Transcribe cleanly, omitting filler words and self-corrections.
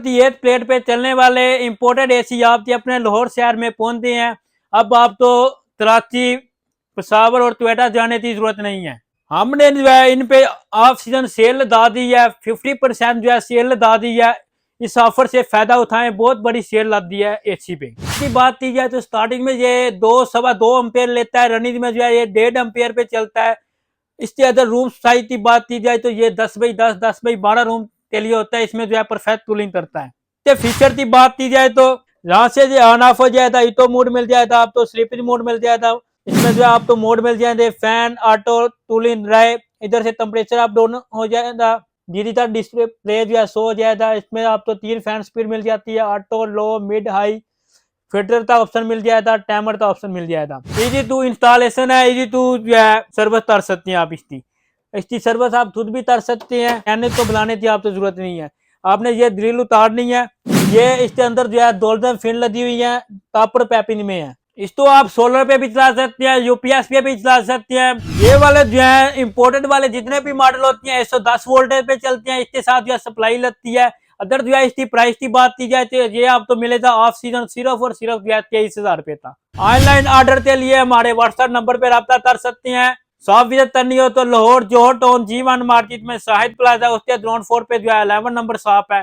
ये प्लेट पे चलने वाले इंपोर्टेड एसी आप अपने लाहौर शहर में पहुंचते हैं। अब आप तो कराची, पेशावर और क्वेटा जाने की जरूरत नहीं है। हमने जो है इन पे ऑफ सीजन सेल लगा दी है, 50% जो है सेल लगा दी है। इस ऑफर से फायदा उठाएं, बहुत बड़ी सेल लग दी है एसी पे। इसकी बात की जाए तो स्टार्टिंग में ये 2-2.25 एम्पेयर लेता है, रनिंग में जो है ये 1.5 एम्पेयर पे चलता है। इसके अदर रूम साइज की बात की जाए तो ये 10x10, 10x12 रूम के लिए होता है। इसमें जो है परफेक्ट कूलिंग करता है। फीचर की बात की जाए तो यहाँ से जो ऑन ऑफ हो जाएगा, इको मोड मिल जाएगा, आप तो स्लीपिंग मोड मिल जाएगा। इसमें जो है आप तो मोड मिल जाएंगे, फैन, ऑटो, कूलिंग, ड्राइव। इधर से टेम्परेचर अप डाउन हो जाएगा, डिजिटल डिस्प्ले जो है शो हो जाएगा। इसमें आप तो 3 फैन स्पीड मिल जाती है, ऑटो, लो, मिड, हाई। फिल्टर का ऑप्शन मिल जाएगा, टाइमर का ऑप्शन मिल जाएगा। इजी टू इंस्टॉलेशन है, इजी टू जो है सर्विस कर सकते हैं आप। इसकी सर्विस आप खुद भी कर सकते हैं, मैंने तो बुलाने की आप तो जरूरत नहीं है। आपने ये ड्रिल उतारनी है। ये इसके अंदर जो है गोल्डन फिन लगी हुई है, कॉपर पैपिंग में है। इसको आप सोलर पे भी चला सकते हैं, यूपीएस पे भी चला सकते हैं। ये वाले जो है इंपोर्टेड वाले जितने भी मॉडल होती हैं 110 वोल्टेज पे चलते हैं। इसके साथ जो है सप्लाई लगती है। अदर जो है इसकी प्राइस की बात की जाए तो ये आपको मिलेगा ऑफ सीजन सिर्फ और सिर्फ 23,000 रुपए था। ऑनलाइन ऑर्डर के लिए हमारे व्हाट्सएप नंबर पर रब्ता कर सकते हैं। शॉप विजिट करनी हो तो लाहौर जोहर टाउन G1 मार्केट में शाहिद प्लाजा, उसके ग्राउंड फ्लोर पे जो है 11 नंबर शॉप है।